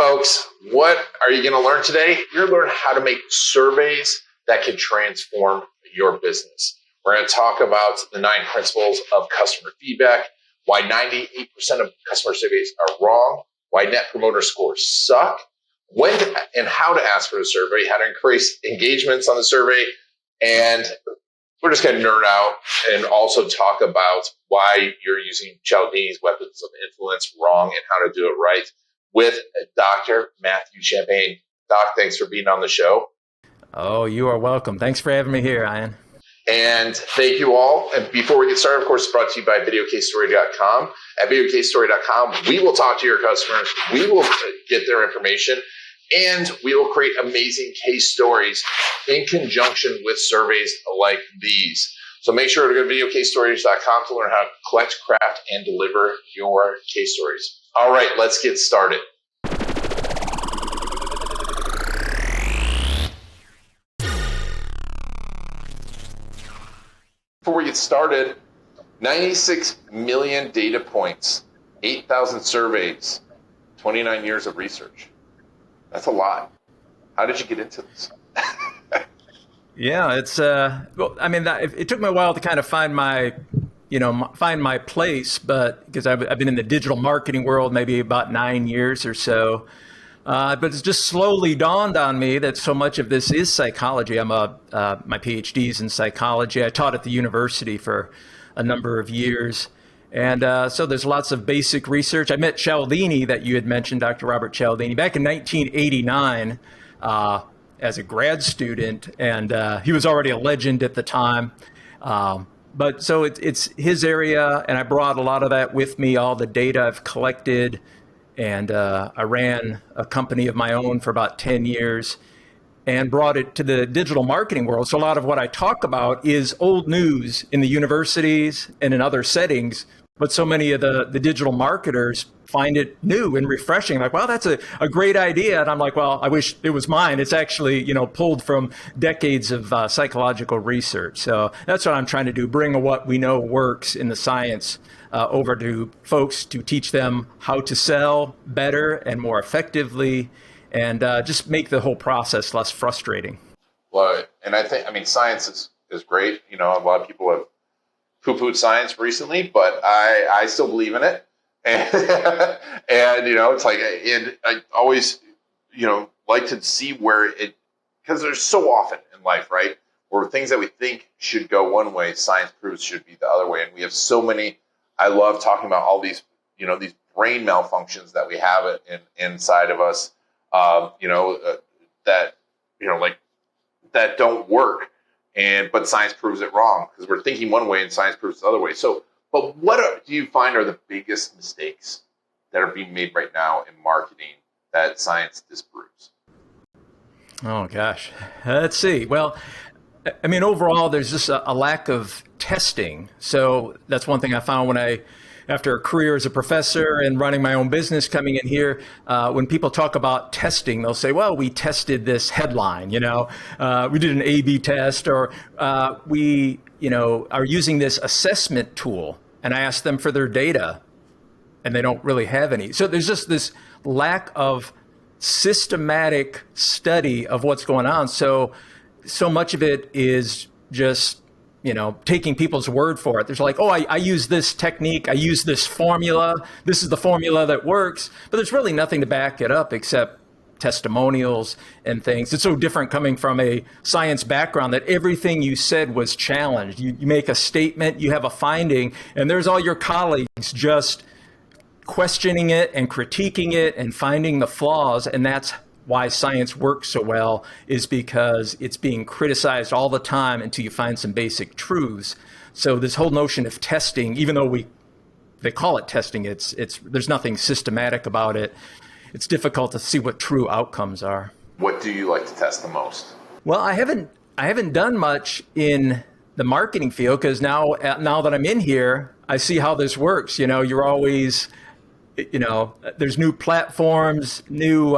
folks, what are you going to learn today? You're going to learn how to make surveys that can transform your business. We're going to talk about the 9 principles of customer feedback, why 98% of customer surveys are wrong, why net promoter scores suck, when and how to ask for the survey, how to increase engagements on the survey, and we're just going to nerd out and also talk about why you're using Cialdini's weapons of influence wrong and how to do it right with Dr. Matthew Champagne. Doc, thanks for being on the show. Oh, you are welcome. Thanks for having me here, Ian. And thank you all. And before we get started, of course, it's brought to you by videocasestory.com. At videocasestory.com, we will talk to your customers. We will get their information. And we will create amazing case stories in conjunction with surveys like these. So make sure to go to videocasestories.com to learn how to collect, craft, and deliver your case stories. All right, let's get started. Before we get started, 96 million data points, 8,000 surveys, 29 years of research. That's a lot. How did you get into this? Yeah, it's well, I mean, it took me a while to kind of find my place, but because I've been in the digital marketing world maybe about 9 years or so, but it's just slowly dawned on me that so much of this is psychology. My PhD's in psychology. I taught at the university for a number of years. And so there's lots of basic research. I met Cialdini, that you had mentioned, Dr. Robert Cialdini, back in 1989 as a grad student. And he was already a legend at the time. But so it's his area, and I brought a lot of that with me, all the data I've collected. And I ran a company of my own for about 10 years and brought it to the digital marketing world. So a lot of what I talk about is old news in the universities and in other settings. But so many of the digital marketers find it new and refreshing. Like, wow, that's a great idea. And I'm like, well, I wish it was mine. It's actually, pulled from decades of psychological research. So that's what I'm trying to do, bring what we know works in the science over to folks to teach them how to sell better and more effectively and just make the whole process less frustrating. Well, and I mean, science is great. A lot of people have poo-pooed science recently, but I still believe in it. And, it's like, and I always, like to see where because there's so often in life, right, where things that we think should go one way, science proves should be the other way. And we have so many, I love talking about all these, these brain malfunctions that we have inside of us, that don't work. But science proves it wrong because we're thinking one way and science proves the other way. So, but what do you find are the biggest mistakes that are being made right now in marketing that science disproves? Oh, gosh. Let's see. Well, I mean, overall, there's just a lack of testing. So that's one thing I found after a career as a professor and running my own business, coming in here, when people talk about testing, they'll say, well, we tested this headline, we did an A/B test, or we, are using this assessment tool. And I asked them for their data, and they don't really have any. So there's just this lack of systematic study of what's going on. So much of it is just taking people's word for it. There's like, oh, I use this technique, I use this formula, this is the formula that works, but there's really nothing to back it up except testimonials and things. It's so different coming from a science background that everything you said was challenged. You make a statement, you have a finding, and there's all your colleagues just questioning it and critiquing it and finding the flaws, and that's why science works so well, is because it's being criticized all the time until you find some basic truths. So this whole notion of testing, even though they call it testing, it's there's nothing systematic about it. It's difficult to see what true outcomes are. What do you like to test the most? Well, I haven't done much in the marketing field because now that I'm in here, I see how this works. You're always there's new platforms, new,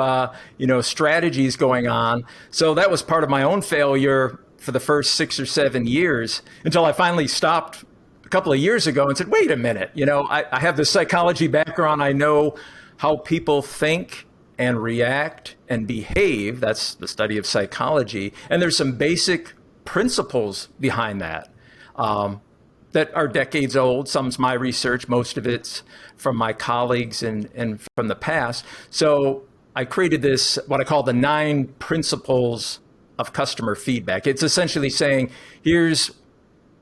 strategies going on. So that was part of my own failure for the first 6 or 7 years until I finally stopped a couple of years ago and said, wait a minute, I have this psychology background. I know how people think and react and behave. That's the study of psychology. And there's some basic principles behind that that are decades old. Some's my research, most of it's from my colleagues and from the past. So I created this, what I call the 9 principles of customer feedback. It's essentially saying, here's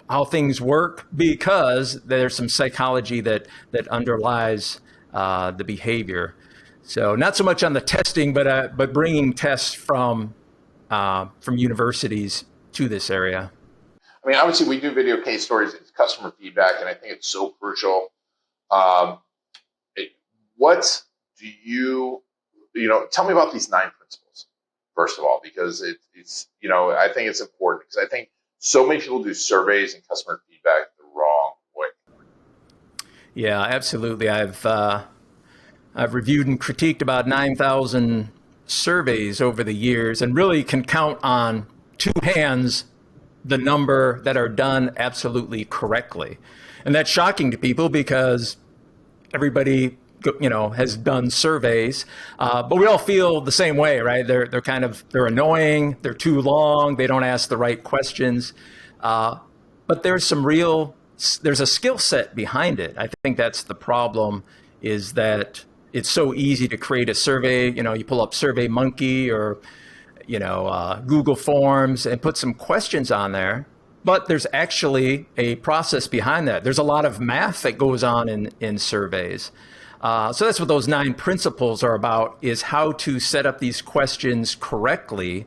how things work because there's some psychology that underlies the behavior. So not so much on the testing, but bringing tests from universities to this area. I mean, obviously, we do video case stories. It's customer feedback, and I think it's so crucial. What do you tell me about these 9 principles, first of all, because it's I think it's important because I think so many people do surveys and customer feedback the wrong way. Yeah, absolutely. I've reviewed and critiqued about 9,000 surveys over the years and really can count on 2 hands the number that are done absolutely correctly. And that's shocking to people because everybody, has done surveys, but we all feel the same way, right? They're annoying, they're too long, they don't ask the right questions. But there's a skill set behind it. I think that's the problem, is that it's so easy to create a survey. You pull up SurveyMonkey or Google Forms and put some questions on there, but there's actually a process behind that. There's a lot of math that goes on in surveys. So that's what those 9 principles are about, is how to set up these questions correctly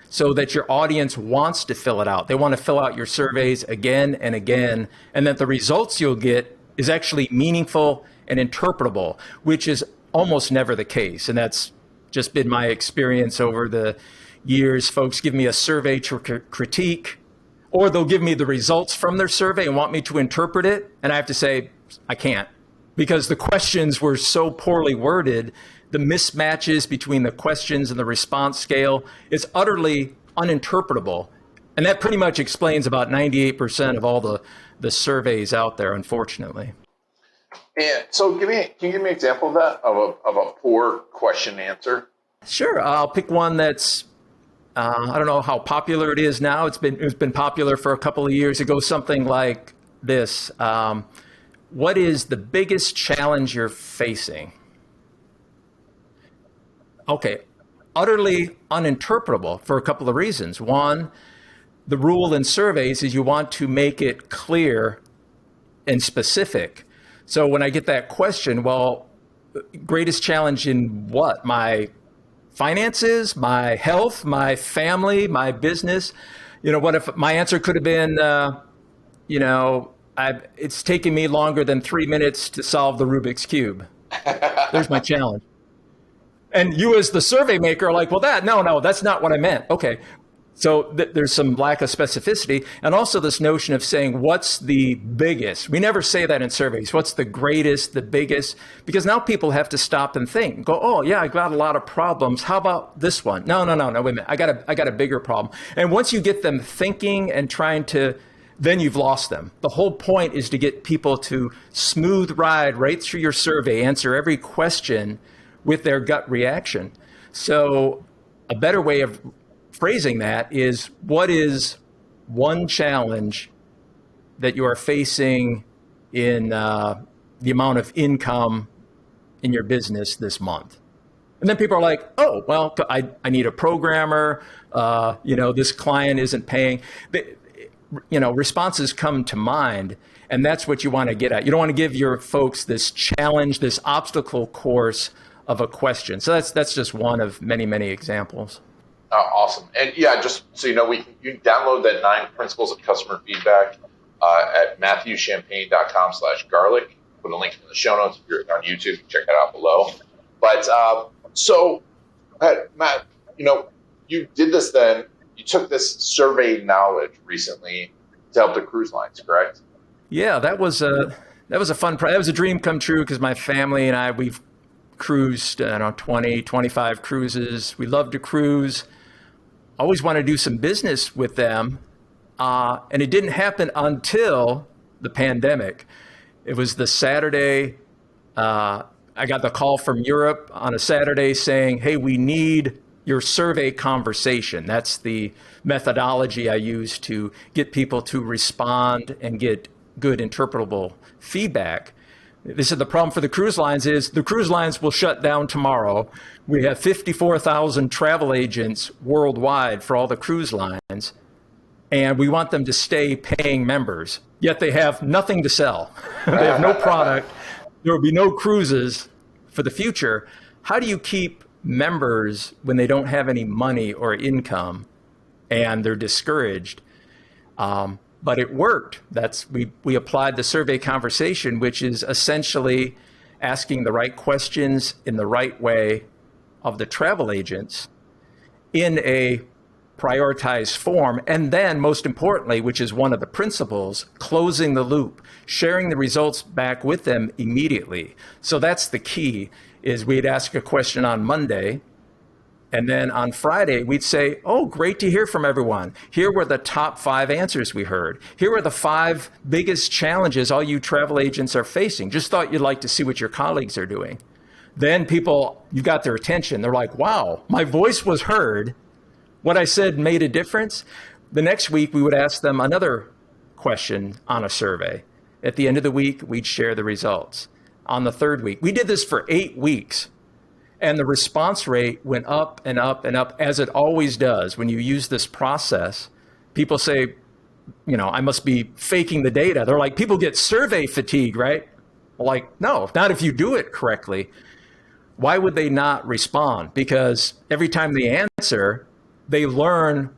so that your audience wants to fill it out. They want to fill out your surveys again and again, and that the results you'll get is actually meaningful and interpretable, which is almost never the case. And that's just been my experience over the years. Folks give me a survey to critique, or they'll give me the results from their survey and want me to interpret it. And I have to say, I can't, because the questions were so poorly worded. The mismatches between the questions and the response scale is utterly uninterpretable. And that pretty much explains about 98% of all the surveys out there, unfortunately. And so can you give me an example of that, of a poor question answer? Sure. I'll pick one that's, I don't know how popular it is now. It's been popular for a couple of years. It goes something like this. What is the biggest challenge you're facing? Okay. Utterly uninterpretable for a couple of reasons. One, the rule in surveys is you want to make it clear and specific. So when I get that question, well, greatest challenge in what? My finances, my health, my family, my business? What if my answer could have been, it's taking me longer than 3 minutes to solve the Rubik's Cube. There's my challenge. And you as the survey maker are like, well, no, that's not what I meant. Okay. So there's some lack of specificity, and also this notion of saying, what's the biggest? We never say that in surveys. What's the greatest, the biggest? Because now people have to stop and think, go, oh yeah, I got a lot of problems. How about this one? No, wait a minute. I got a bigger problem. And once you get them thinking and trying to, then you've lost them. The whole point is to get people to smooth ride right through your survey, answer every question with their gut reaction. So a better way of phrasing that is, what is one challenge that you are facing in the amount of income in your business this month? And then people are like, oh, well, I need a programmer. This client isn't paying. Responses come to mind, and that's what you want to get at. You don't want to give your folks this challenge, this obstacle course of a question. So that's just one of many, many examples. Awesome. And yeah, just so you know, you can download that 9 principles of customer feedback at matthewchampagne.com/garlic. Put a link in the show notes. If you're on YouTube, check that out below. But Matt, you did this then. You took this survey knowledge recently to help the cruise lines, correct? Yeah, that was a fun that was a dream come true, because my family and we've cruised 20, 25 cruises. We love to cruise. Always want to do some business with them. And it didn't happen until the pandemic. It was the Saturday I got the call from Europe on a Saturday saying, hey, we need your survey conversation. That's the methodology I use to get people to respond and get good interpretable feedback. This is the problem for the cruise lines is the cruise lines will shut down tomorrow. We have 54,000 travel agents worldwide for all the cruise lines, and we want them to stay paying members, yet they have nothing to sell. They have no product. There will be no cruises for the future. How do you keep members when they don't have any money or income and they're discouraged? But it worked. We applied the survey conversation, which is essentially asking the right questions in the right way of the travel agents in a prioritized form. And then most importantly, which is one of the principles, closing the loop, sharing the results back with them immediately. So that's the key is we'd ask a question on Monday. And then on Friday, we'd say, oh, great to hear from everyone. Here were the top 5 answers we heard. Here are the 5 biggest challenges all you travel agents are facing. Just thought you'd like to see what your colleagues are doing. Then you got their attention. They're like, wow, my voice was heard. What I said made a difference. The next week, we would ask them another question on a survey. At the end of the week, we'd share the results. On the 3rd week, we did this for 8 weeks. And the response rate went up and up and up, as it always does. When you use this process, people say, I must be faking the data. They're like, people get survey fatigue, right? Like, no, not if you do it correctly. Why would they not respond? Because every time they answer, they learn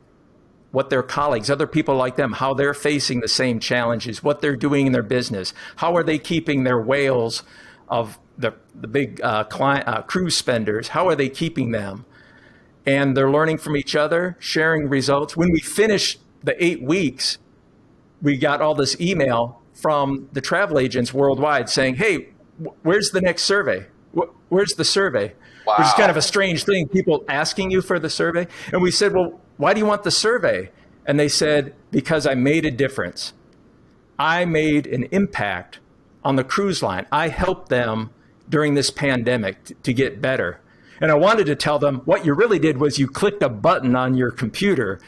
what their colleagues, other people like them, how they're facing the same challenges, what they're doing in their business. How are they keeping their whales of the big cruise spenders, how are they keeping them? And they're learning from each other, sharing results. When we finished the 8 weeks, we got all this email from the travel agents worldwide saying, hey, where's the next survey? Where's the survey? Wow. Which is kind of a strange thing, people asking you for the survey. And we said, well, why do you want the survey? And they said, because I made a difference. I made an impact on the cruise line. I helped them during this pandemic to get better. And I wanted to tell them what you really did was you clicked a button on your computer.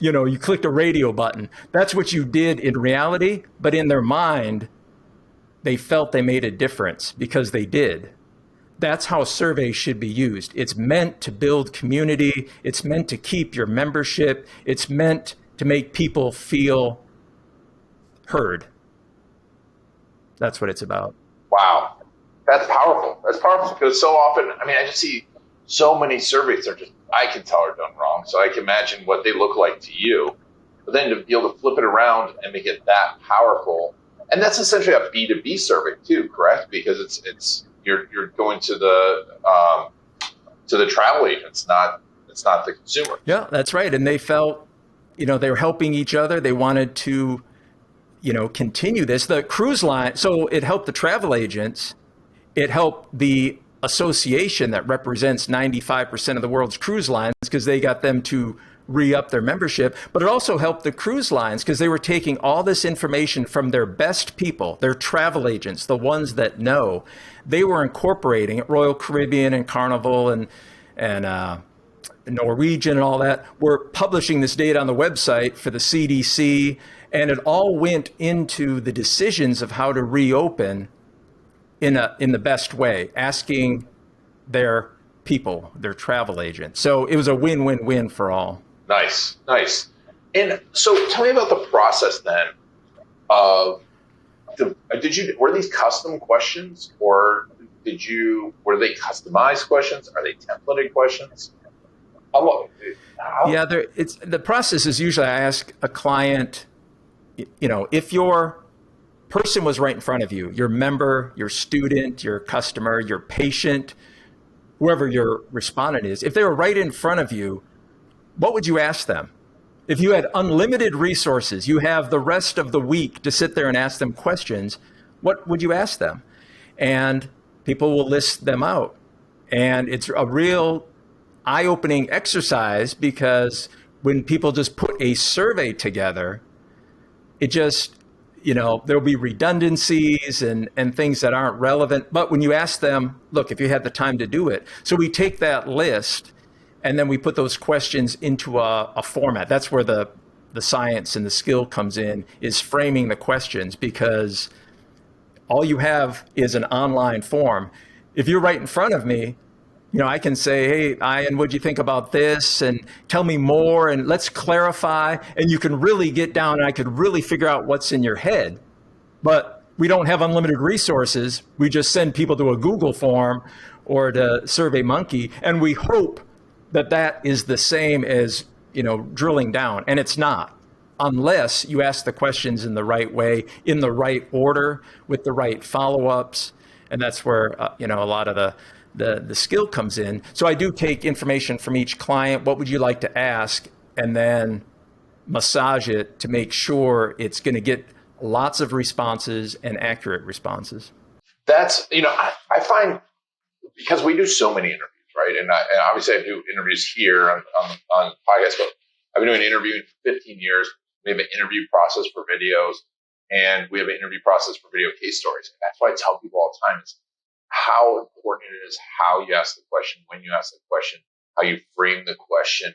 You clicked a radio button. That's what you did in reality. But in their mind, they felt they made a difference because they did. That's how surveys should be used. It's meant to build community. It's meant to keep your membership. It's meant to make people feel heard. That's what it's about. Wow. That's powerful. That's powerful because so often, I just see so many surveys that are I can tell are done wrong. So I can imagine what they look like to you. But then to be able to flip it around and make it that powerful. And that's essentially a B2B survey too, correct? Because it's you're going to the travel agents, it's not the consumer. Yeah, that's right. And they felt, they were helping each other. They wanted to, continue this. The cruise line, so it helped the travel agents. It helped the association that represents 95% of the world's cruise lines because they got them to re-up their membership. But it also helped the cruise lines because they were taking all this information from their best people, their travel agents, the ones that know. They were incorporating it. Royal Caribbean and Carnival and Norwegian and all that were publishing this data on the website for the CDC. And it all went into the decisions of how to reopen in the best way, asking their people, their travel agents. So it was a win-win-win for all. Nice. And so tell me about the process then of were these custom questions or were they customized questions? Are they templated questions? Yeah, the process is usually I ask a client, if your person was right in front of you, your member, your student, your customer, your patient, whoever your respondent is, if they were right in front of you, what would you ask them? If you had unlimited resources, you have the rest of the week to sit there and ask them questions, what would you ask them? And people will list them out. And it's a real eye-opening exercise because when people just put a survey together, there'll be redundancies and things that aren't relevant. But when you ask them, look, if you had the time to do it. So we take that list and then we put those questions into a format. That's where the science and the skill comes in, is framing the questions, because all you have is an online form. If you're right in front of me, I can say, hey, Ian, what'd you think about this? And tell me more, and let's clarify. And you can really get down, and I could really figure out what's in your head. But we don't have unlimited resources. We just send people to a Google form or to SurveyMonkey, and we hope that that is the same as, drilling down. And it's not, unless you ask the questions in the right way, in the right order, with the right follow-ups. And that's where, a lot of the skill comes in. So I do take information from each client. What would you like to ask? And then massage it to make sure it's going to get lots of responses and accurate responses. That's, I find, because we do so many interviews, right? And obviously I do interviews here on podcasts, but I've been doing interviewing for 15 years. We have an interview process for videos, and we have an interview process for video case stories. And that's why I tell people all the time is how important it is how you ask the question, when you ask the question, how you frame the question.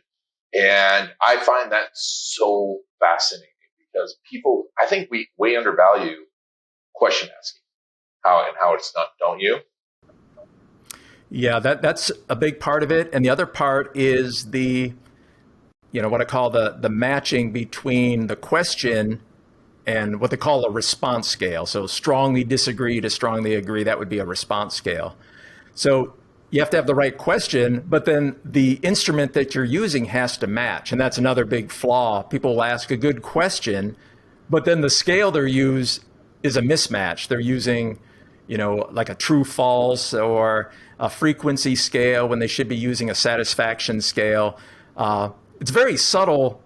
And I find that so fascinating, because people, I think we way undervalue question asking, how it's done, don't you? Yeah, that's a big part of it. And the other part is the, what I call the matching between the question and what they call a response scale. So strongly disagree to strongly agree, that would be a response scale. So you have to have the right question, but then the instrument that you're using has to match. And that's another big flaw. People will ask a good question, but then the scale they use is a mismatch. They're using, like a true false or a frequency scale when they should be using a satisfaction scale. It's very subtle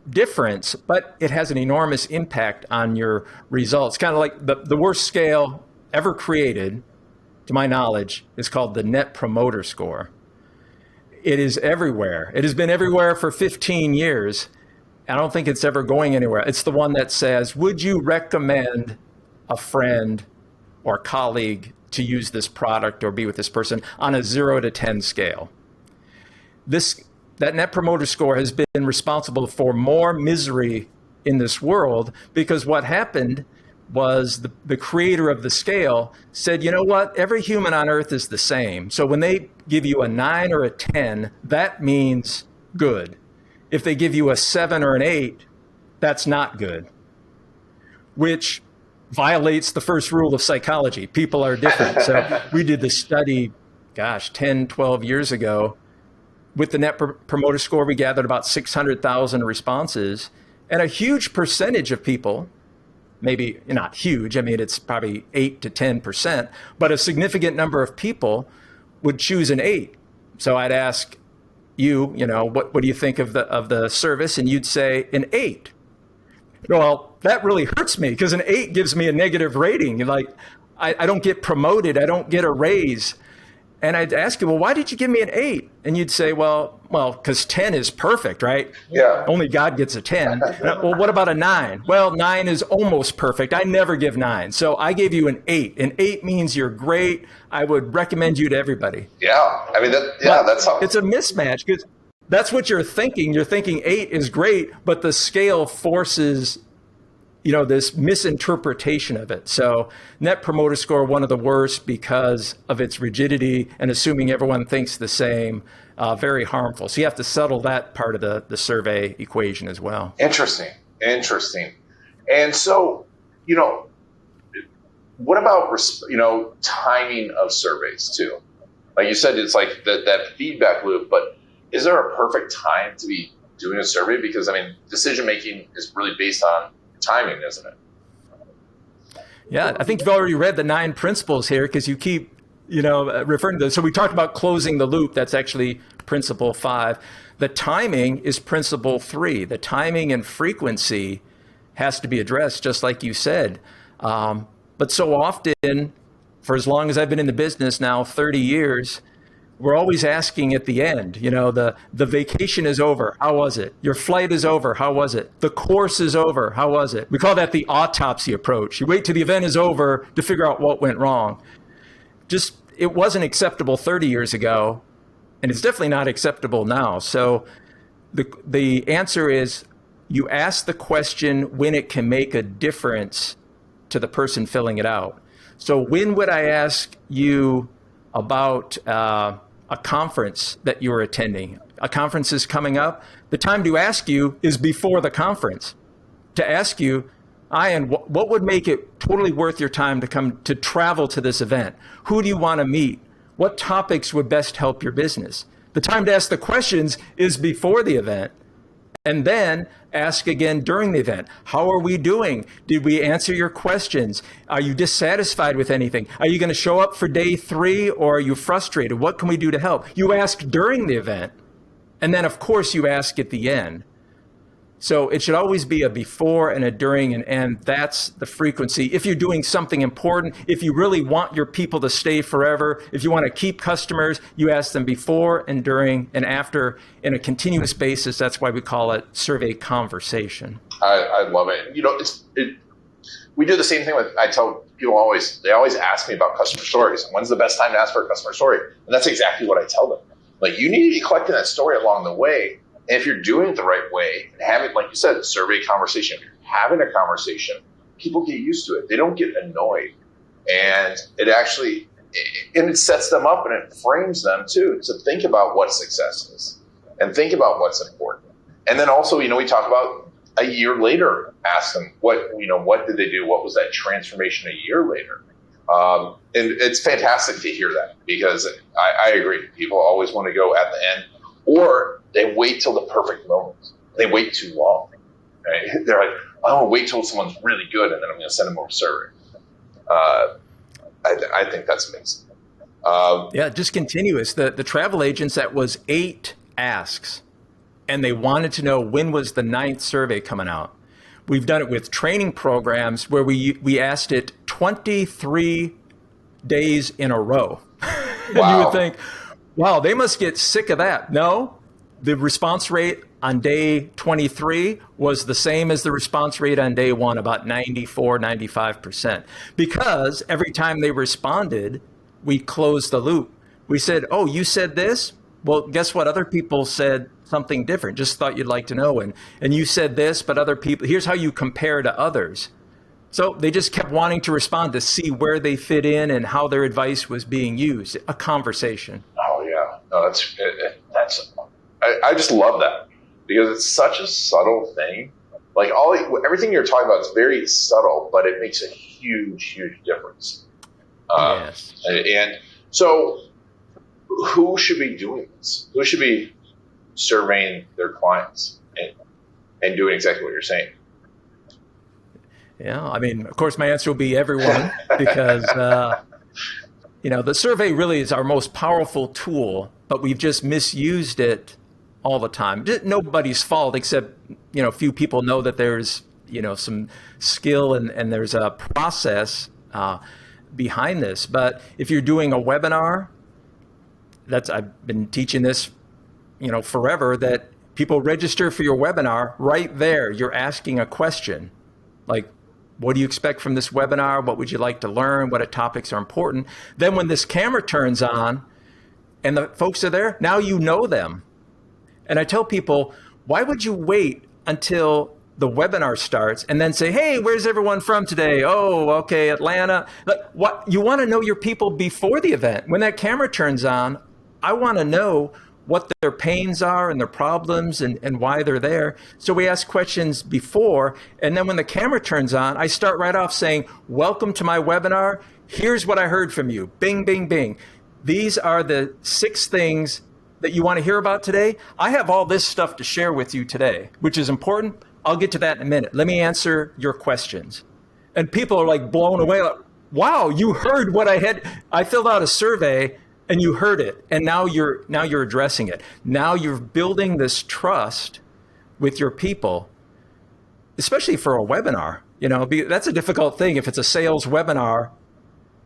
difference, but it has an enormous impact on your results. Kind of like the worst scale ever created, to my knowledge, is called the Net Promoter Score. It is everywhere. It has been everywhere for 15 years. I don't think it's ever going anywhere. It's the one that says, would you recommend a friend or colleague to use this product or be with this person on a 0 to 10 scale? That Net Promoter Score has been responsible for more misery in this world, because what happened was the creator of the scale said, you know what, every human on earth is the same. So when they give you a 9 or a 10, that means good. If they give you a 7 or an 8, that's not good, which violates the first rule of psychology. People are different. So we did this study, 10, 12 years ago. With the Net Promoter Score, we gathered about 600,000 responses, and a huge percentage of people, maybe not huge, I mean, it's probably 8 to 10%, but a significant number of people would choose an 8. So I'd ask you, what do you think of the service? And you'd say an 8. Well, that really hurts me, because an 8 gives me a negative rating. Like, I don't get promoted, I don't get a raise. And I'd ask you, well, why did you give me an 8? And you'd say, well, because 10 is perfect, right? Yeah. Only God gets a 10. Well, what about a 9? Well, 9 is almost perfect. I never give 9. So I gave you an 8. An 8 means you're great. I would recommend you to everybody. Yeah. I mean, that's how it's a mismatch, because that's what you're thinking. You're thinking 8 is great, but the scale forces this misinterpretation of it. So Net Promoter Score, one of the worst because of its rigidity and assuming everyone thinks the same, very harmful. So you have to settle that part of the survey equation as well. Interesting. And so, what about, timing of surveys too? Like you said, it's like that feedback loop, but is there a perfect time to be doing a survey? Because, decision-making is really based on timing, isn't it? Yeah, I think you've already read the 9 principles here, because you keep, referring to this. So we talked about closing the loop. That's actually principle 5. The timing is principle 3. The timing and frequency has to be addressed, just like you said. But so often, for as long as I've been in the business now, 30 years, we're always asking at the end, the vacation is over. How was it? Your flight is over. How was it? The course is over. How was it? We call that the autopsy approach. You wait till the event is over to figure out what went wrong. It wasn't acceptable 30 years ago, and it's definitely not acceptable now. So the answer is you ask the question when it can make a difference to the person filling it out. So when would I ask you about a conference that you're attending? A conference is coming up. The time to ask you is before the conference. To ask you, Ian, what would make it totally worth your time to travel to this event? Who do you want to meet? What topics would best help your business? The time to ask the questions is before the event. And then ask again during the event. How are we doing? Did we answer your questions? Are you dissatisfied with anything? Are you going to show up for day 3 or are you frustrated? What can we do to help? You ask during the event. And then, of course, you ask at the end. So it should always be a before and a during, and that's the frequency. If you're doing something important, if you really want your people to stay forever, if you want to keep customers, you ask them before and during and after in a continuous basis. That's why we call it survey conversation. I love it. We do the same thing I tell people they always ask me about customer stories. When's the best time to ask for a customer story? And that's exactly what I tell them. Like, you need to be collecting that story along the way. And if you're doing it the right way and having, like you said, a survey conversation, if you're having a conversation, people get used to it. They don't get annoyed. And it sets them up and it frames them too to think about what success is and think about what's important. And then also, we talk about a year later, ask them what did they do? What was that transformation a year later? And it's fantastic to hear that, because I agree. People always want to go at the end, or they wait till the perfect moment. They wait too long. Right? They're like, I want to wait till someone's really good, and then I'm going to send them over survey. I think that's amazing. Just continuous. The travel agents, that was 8 asks, and they wanted to know when was the 9th survey coming out. We've done it with training programs where we asked it 23 days in a row. And Wow. you would think, wow, they must get sick of that. No, the response rate on day 23 was the same as the response rate on day 1, about 94, 95%. Because every time they responded, we closed the loop. We said, oh, you said this? Well, guess what? Other people said something different. Just thought you'd like to know. And you said this, but other people, here's how you compare to others. So they just kept wanting to respond to see where they fit in and how their advice was being used. A conversation. Oh yeah, no, I just love that, because it's such a subtle thing. Like everything you're talking about is very subtle, but it makes a huge, huge difference. Yes. And so, who should be doing this? Who should be surveying their clients and doing exactly what you're saying? Yeah, I mean, of course, my answer will be everyone, because, the survey really is our most powerful tool, but we've just misused it all the time. Nobody's fault, except, few people know that there's, some skill and there's a process behind this. But if you're doing a webinar, I've been teaching this, forever, that people register for your webinar. Right there, you're asking a question like, what do you expect from this webinar? What would you like to learn? What topics are important? Then when this camera turns on and the folks are there, now you know them. And I tell people, why would you wait until the webinar starts and then say, hey, where's everyone from today? Oh, okay, Atlanta. What you want to know your people before the event. When that camera turns on, I want to know what their pains are and their problems and why they're there. So we ask questions before, and then when the camera turns on, I start right off saying, welcome to my webinar. Here's what I heard from you. Bing, bing, bing. These are the 6 things that you want to hear about today. I have all this stuff to share with you today, which is important. I'll get to that in a minute. Let me answer your questions. And people are like blown away. Like, wow, you heard what I had. I filled out a survey and you heard it, and now you're addressing it. Now you're building this trust with your people, especially for a webinar. That's a difficult thing. If it's a sales webinar,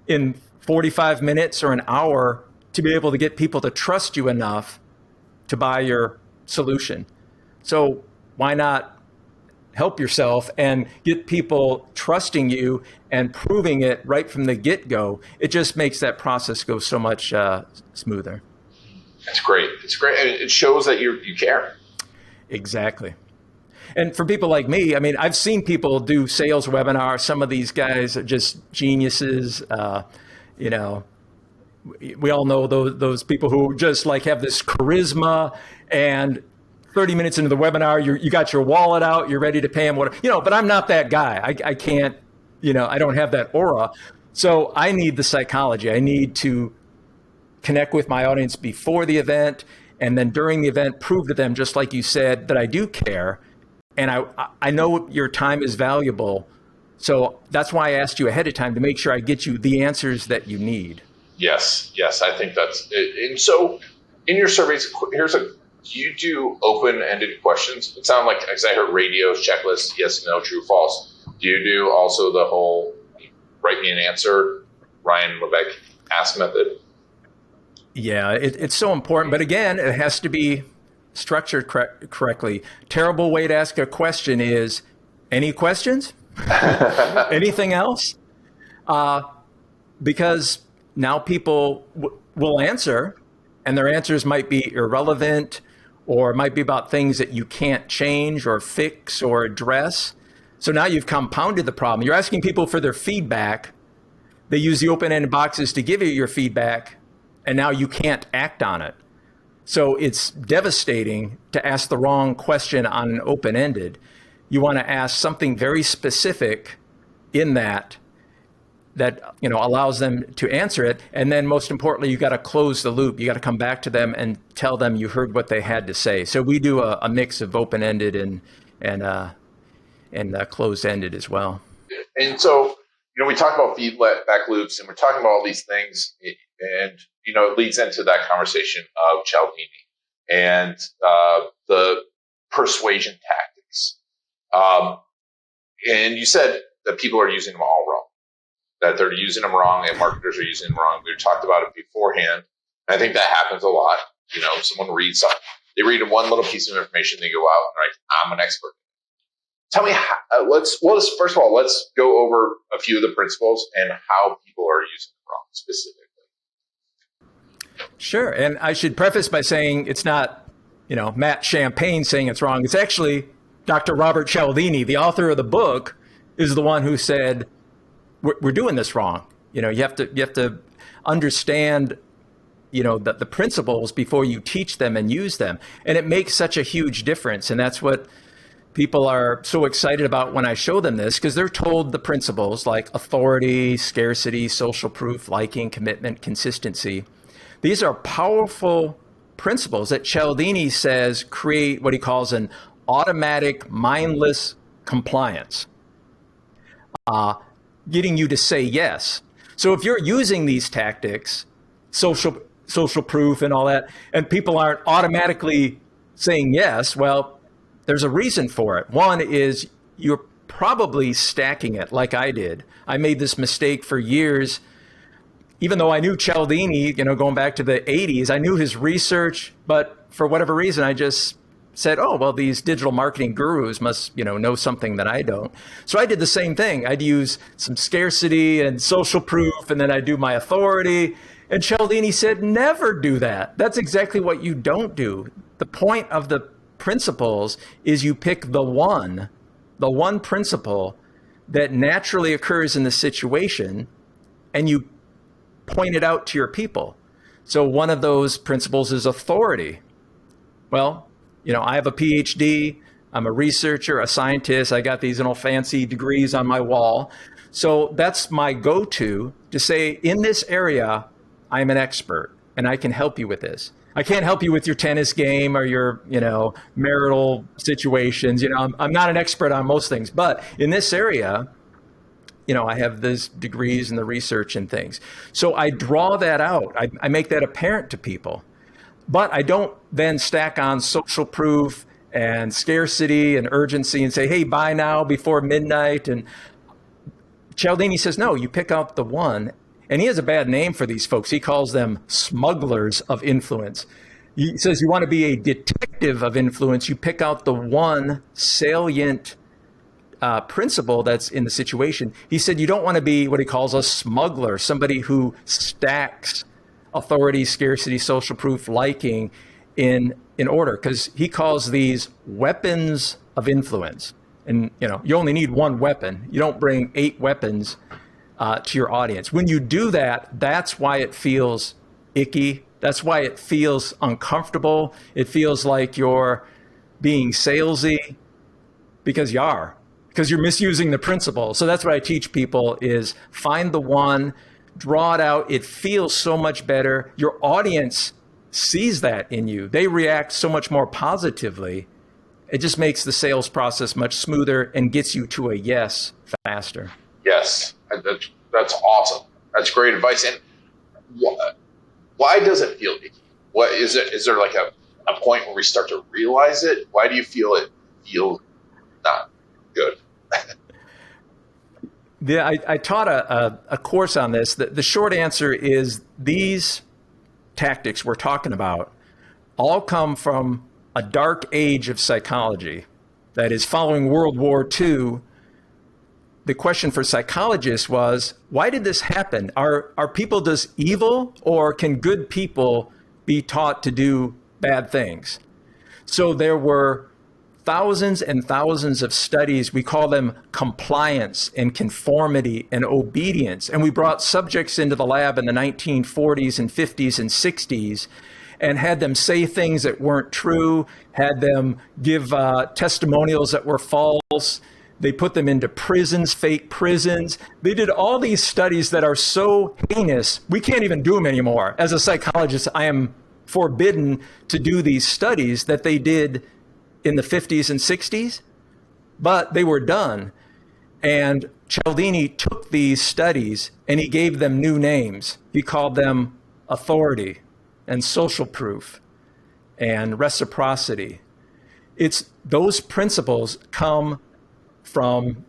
in 45 minutes or an hour, to be able to get people to trust you enough to buy your solution. So why not help yourself and get people trusting you and proving it right from the get-go? It just makes that process go so much smoother. It's great. It's great. And it shows that you care. Exactly. And for people like me, I mean, I've seen people do sales webinars. Some of these guys are just geniuses. You know, we all know those people who just like have this charisma, and 30 minutes into the webinar, you got your wallet out, you're ready to pay them whatever, but I'm not that guy. I can't, I don't have that aura. So I need the psychology. I need to connect with my audience before the event, and then during the event, prove to them, just like you said, that I do care. And I know your time is valuable. So that's why I asked you ahead of time, to make sure I get you the answers that you need. Yes, I think that's it. And so in your surveys, do you do open-ended questions? It sounded like, as I heard, radios, checklists, yes, no, true, false. Do you do also the whole write me an answer, Ryan Lebeck ask method? Yeah, it's so important. But again, it has to be structured correctly. Terrible way to ask a question is, any questions? Anything else? Because now people will answer, and their answers might be irrelevant, or it might be about things that you can't change or fix or address. So now you've compounded the problem. You're asking people for their feedback. They use the open-ended boxes to give you your feedback, and now you can't act on it. So it's devastating to ask the wrong question on an open-ended. You want to ask something very specific in that allows them to answer it. And then most importantly, you got to close the loop. You got to come back to them and tell them you heard what they had to say. So we do a mix of open-ended and closed-ended as well. And so, we talk about feedback loops, and we're talking about all these things, and, it leads into that conversation of Cialdini and the persuasion tactics. And you said that people are using them all wrong, that they're using them wrong and marketers are using them wrong. We talked about it beforehand. And I think that happens a lot. Someone reads something, they read one little piece of information, they go out and I'm an expert. Tell me, first of all, let's go over a few of the principles and how people are using them wrong specifically. Sure. And I should preface by saying it's not, Matt Champagne saying it's wrong. It's actually Dr. Robert Cialdini, the author of the book, is the one who said, we're doing this wrong. You have to understand, the principles before you teach them and use them. And it makes such a huge difference. And that's what people are so excited about when I show them this, because they're told the principles like authority, scarcity, social proof, liking, commitment, consistency. These are powerful principles that Cialdini says create what he calls an automatic, mindless compliance, getting you to say yes. So if you're using these tactics, social proof and all that, and people aren't automatically saying yes, well, there's a reason for it. One is you're probably stacking it like I did. I made this mistake for years. Even though I knew Cialdini, going back to the 80s, I knew his research, but for whatever reason, I just said, oh, well, these digital marketing gurus must, know something that I don't. So I did the same thing. I'd use some scarcity and social proof, and then I'd do my authority. And Cialdini said, never do that. That's exactly what you don't do. The point of the principles is you pick the one principle that naturally occurs in the situation, and you point it out to your people. So one of those principles is authority. Well, I have a PhD, I'm a researcher, a scientist, I got these fancy degrees on my wall. So that's my go-to to say, in this area, I'm an expert and I can help you with this. I can't help you with your tennis game or your, marital situations. I'm not an expert on most things, but in this area, I have these degrees in the research and things. So I draw that out. I make that apparent to people. But I don't then stack on social proof and scarcity and urgency and say, hey, buy now before midnight. And Cialdini says, no, you pick out the one. And he has a bad name for these folks. He calls them smugglers of influence. He says you want to be a detective of influence. You pick out the one salient principle that's in the situation. He said you don't want to be what he calls a smuggler, somebody who stacks authority, scarcity, social proof, liking in order, because he calls these weapons of influence. And you only need one weapon. You don't bring 8 weapons to your audience. When you do that, that's why it feels icky. That's why it feels uncomfortable. It feels like you're being salesy, because you are, because you're misusing the principle. So that's what I teach people is find the one, draw it out. It feels so much better. Your audience sees that in you. They react so much more positively. It just makes the sales process much smoother and gets you to a yes faster. Yes, that's awesome. That's great advice. And why does it feel icky? What is it? Is there like a point where we start to realize it? Why do you feel it feel not good? Yeah, I taught a course on this. The short answer is these tactics we're talking about all come from a dark age of psychology. That is, following World War II, the question for psychologists was, why did this happen? Are people just evil, or can good people be taught to do bad things? So there were thousands and thousands of studies. We call them compliance and conformity and obedience. And we brought subjects into the lab in the 1940s and 50s and 60s and had them say things that weren't true, had them give testimonials that were false. They put them into prisons, fake prisons. They did all these studies that are so heinous, we can't even do them anymore. As a psychologist, I am forbidden to do these studies that they did in the 50s and 60s, but they were done. And Cialdini took these studies and he gave them new names. He called them authority and social proof and reciprocity. It's those principles come from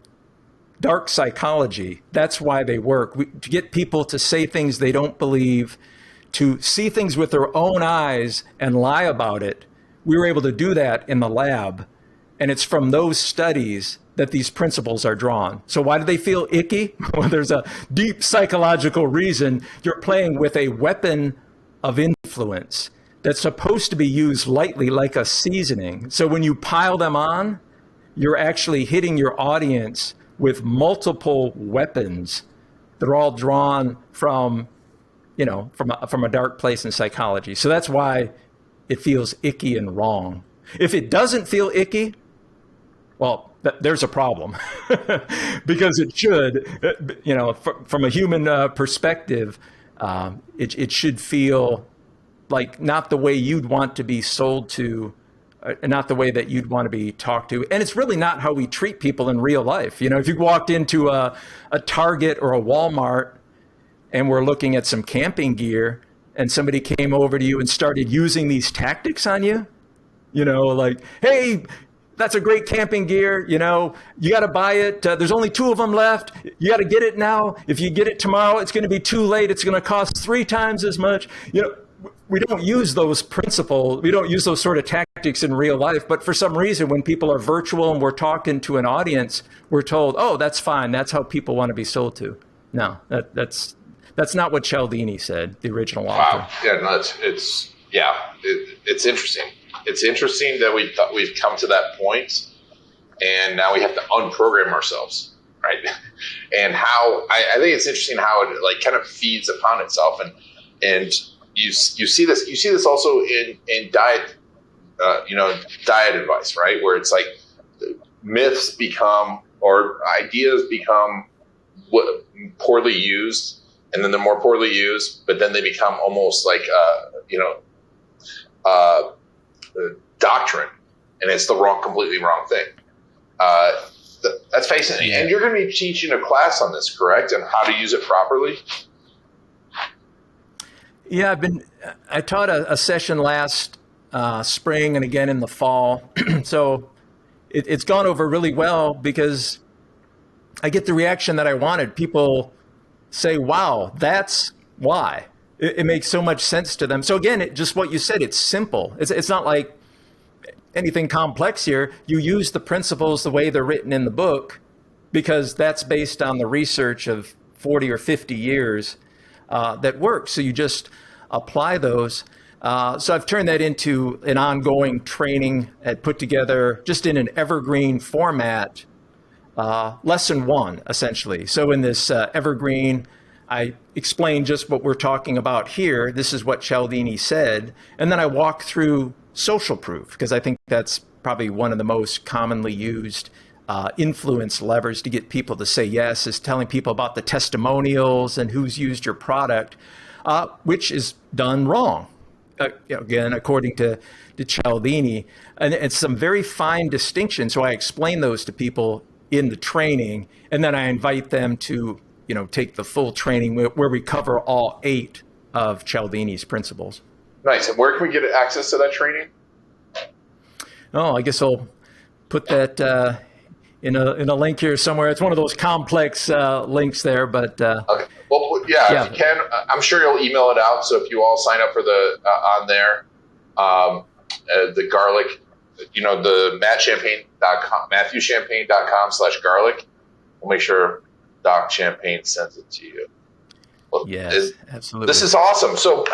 dark psychology. That's why they work. To get people to say things they don't believe, to see things with their own eyes and lie about it. We were able to do that in the lab, and it's from those studies that these principles are drawn. So why do they feel icky? Well, there's a deep psychological reason. You're playing with a weapon of influence that's supposed to be used lightly, like a seasoning. So when you pile them on, you're actually hitting your audience with multiple weapons that are all drawn from a dark place in psychology. So that's why it feels icky and wrong. If it doesn't feel icky, well, there's a problem because it should, from a human perspective, it should feel like not the way you'd want to be sold to, not the way that you'd want to be talked to. And it's really not how we treat people in real life. If you walked into a Target or a Walmart and we're looking at some camping gear and somebody came over to you and started using these tactics on you, like, hey, that's a great camping gear. You got to buy it. There's only 2 of them left. You got to get it now. If you get it tomorrow, it's going to be too late. It's going to cost 3 times as much. We don't use those principles. We don't use those sort of tactics in real life. But for some reason, when people are virtual and we're talking to an audience, we're told, oh, that's fine. That's how people want to be sold to. No, that's not what Cialdini said, the original author. Wow. Yeah, no, it's interesting. It's interesting that we've come to that point, and now we have to unprogram ourselves, right? And how I think it's interesting how it kind of feeds upon itself, and you see this also in diet, diet advice, right? Where it's like myths become or ideas become poorly used. And then they're more poorly used, but then they become almost like, doctrine, and it's the completely wrong thing. That's fascinating. Yeah. And you're going to be teaching a class on this, correct? And how to use it properly? Yeah, I taught a session last spring and again in the fall. So it's gone over really well because I get the reaction that I wanted. People say, wow, that's why. It makes so much sense to them. So again, just what you said, it's simple. It's not like anything complex here. You use the principles the way they're written in the book because that's based on the research of 40 or 50 years that works. So you just apply those. So I've turned that into an ongoing training and put together just in an evergreen format, lesson one, essentially. So in this evergreen, I explain just what we're talking about here. This is what Cialdini said. And then I walk through social proof, because I think that's probably one of the most commonly used influence levers to get people to say yes, is telling people about the testimonials and who's used your product, which is done wrong. Again, according to Cialdini, and it's some very fine distinctions. So I explain those to people in the training, and then I invite them to, take the full training where we cover all 8 of Cialdini's principles. Nice. And where can we get access to that training? Oh, I guess I'll put that in a link here somewhere. It's one of those complex links there, but okay. Well, yeah, if you can, I'm sure you'll email it out. So if you all sign up for the on there, the garlic, the matthewchampagne.com/garlic. We'll make sure Doc Champagne sends it to you. Well, yes, absolutely. This is awesome. So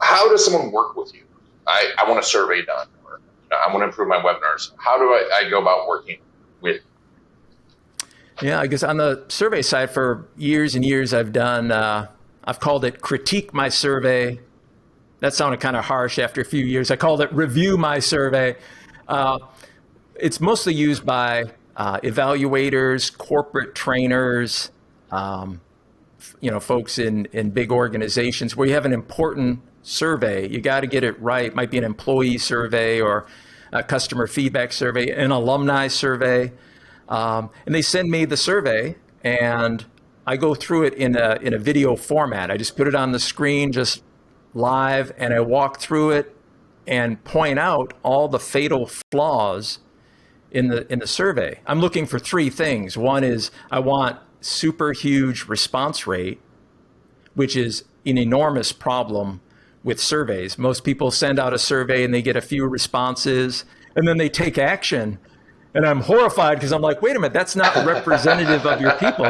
how does someone work with you? I want a survey done, or I want to improve my webinars. How do I go about working with? Yeah, I guess on the survey side for years and years, I've called it critique my survey. That sounded kind of harsh after a few years. I called it review my survey. It's mostly used by evaluators, corporate trainers, folks in big organizations where you have an important survey. You got to get it right. It might be an employee survey or a customer feedback survey, an alumni survey. And they send me the survey, and I go through it in a video format. I just put it on the screen, just live, and I walk through it and point out all the fatal flaws in the survey. I'm looking for 3 things. One is I want super huge response rate, which is an enormous problem with surveys. Most people send out a survey and they get a few responses, and then they take action. And I'm horrified because I'm like, wait a minute, that's not representative of your people.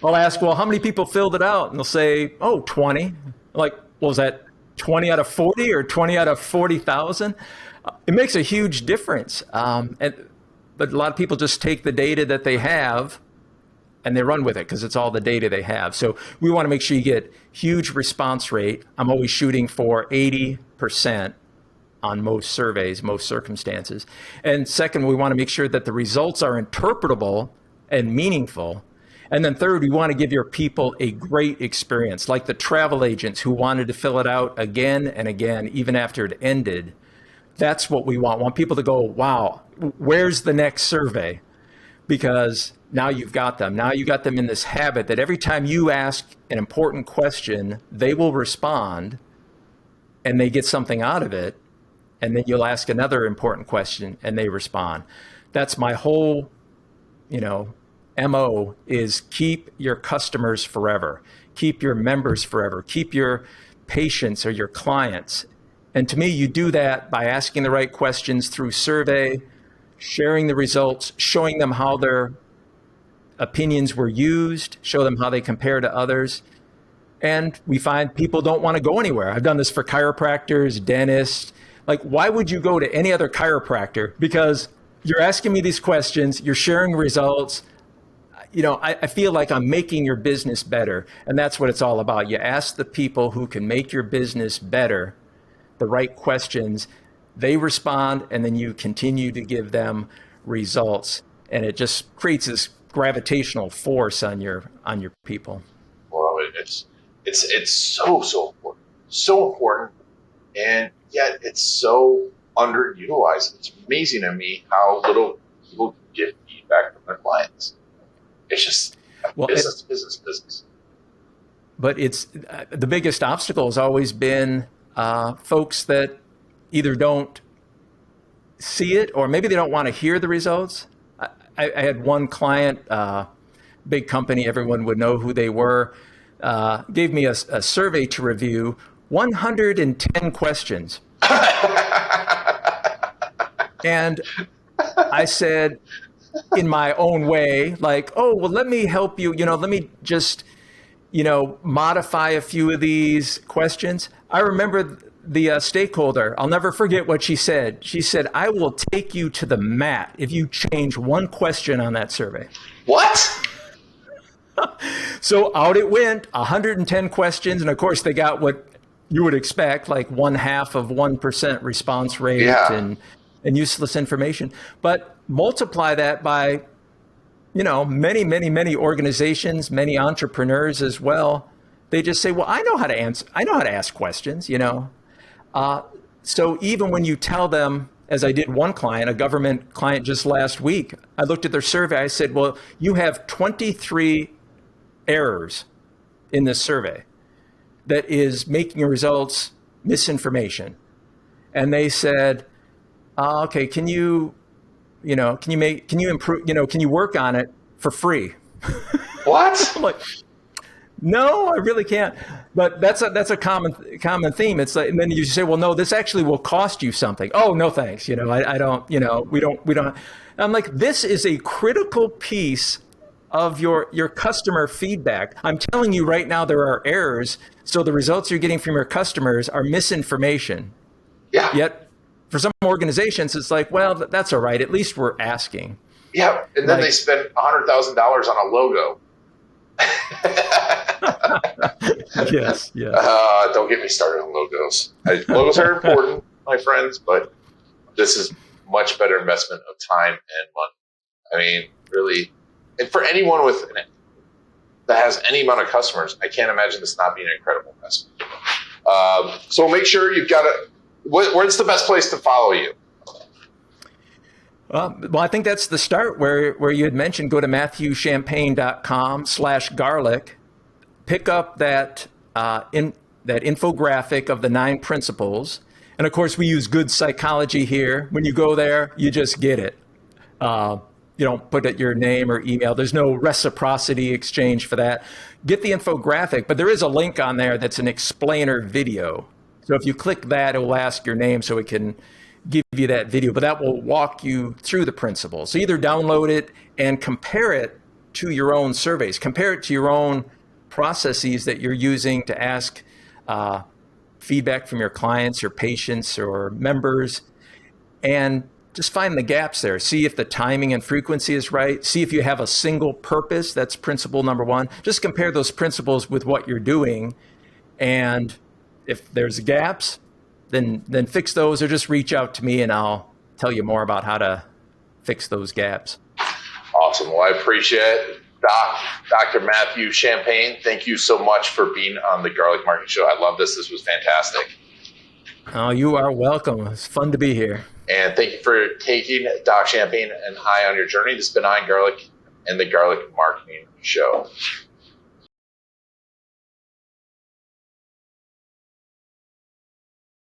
I'll ask, well, how many people filled it out? And they'll say, 20. I'm like, well, is that 20 out of 40 or 20 out of 40,000? It makes a huge difference. But a lot of people just take the data that they have and they run with it because it's all the data they have. So we want to make sure you get huge response rate. I'm always shooting for 80% on most surveys, most circumstances. And second, we want to make sure that the results are interpretable and meaningful. And then third, we want to give your people a great experience, like the travel agents who wanted to fill it out again and again, even after it ended. That's what we want. We want people to go, wow, where's the next survey? Because now you've got them. Now you got them in this habit that every time you ask an important question, they will respond and they get something out of it. And then you'll ask another important question and they respond. That's my whole, MO is keep your customers forever, keep your members forever, keep your patients or your clients. And to me, you do that by asking the right questions through survey, sharing the results, showing them how their opinions were used, show them how they compare to others. And we find people don't want to go anywhere. I've done this for chiropractors, dentists. Like, why would you go to any other chiropractor? Because you're asking me these questions, you're sharing results. I feel like I'm making your business better. And that's what it's all about. You ask the people who can make your business better the right questions, they respond, and then you continue to give them results. And it just creates this gravitational force on your people. Well, it's so important. So important. And yet it's so underutilized. It's amazing to me how little people get feedback from their clients. It's just business. But it's the biggest obstacle has always been folks that either don't see it or maybe they don't want to hear the results. I had one client big company, everyone would know who they were, gave me a survey to review, 110 questions. And I said, in my own way, like, oh, well, let me help you. Let me just, modify a few of these questions. I remember the stakeholder. I'll never forget what she said. She said, I will take you to the mat if you change one question on that survey. What? So out it went, 110 questions. And of course, they got what you would expect, like 0.5% response rate and useless information. But multiply that by, many, many, many organizations, many entrepreneurs as well. They just say, well, I know how to answer. I know how to ask questions, So even when you tell them, as I did one client, a government client just last week, I looked at their survey. I said, well, you have 23 errors in this survey that is making your results misinformation. And they said, okay, can you improve, can you work on it for free? What? I'm like, no, I really can't. But that's a common theme. It's like, and then you say, well, no, this actually will cost you something. Oh, no, thanks. I don't, we don't. I'm like, this is a critical piece of your customer feedback. I'm telling you right now, there are errors. So the results you're getting from your customers are misinformation. Yeah. Yet for some organizations, it's like, well, that's all right. At least we're asking. Yeah. And then they spend $100,000 on a logo. Yes. Don't get me started on logos. Logos are important, my friends, but this is much better investment of time and money. I mean, really, and for anyone that has any amount of customers, I can't imagine this not being an incredible investment. So make sure you've got it. Where's the best place to follow you? Well, I think that's the start where you had mentioned, go to matthewchampagne.com/garlic, pick up that infographic of the 9 principles. And of course, we use good psychology here. When you go there, you just get it. You don't put your name or email. There's no reciprocity exchange for that. Get the infographic, but there is a link on there that's an explainer video. So if you click that, it will ask your name so it can give you that video, but that will walk you through the principles. So either download it and compare it to your own surveys, compare it to your own processes that you're using to ask feedback from your clients, your patients, or members, and just find the gaps there. See if the timing and frequency is right. See if you have a single purpose. That's principle number 1. Just compare those principles with what you're doing. And if there's gaps, then fix those, or just reach out to me and I'll tell you more about how to fix those gaps. Awesome. Well, I appreciate it. Dr. Matthew Champagne, thank you so much for being on the Garlic Marketing Show. I love this. This was fantastic. Oh, you are welcome. It's fun to be here. And thank you for taking Doc Champagne and I on your journey. This has been On Garlic and the Garlic Marketing Show.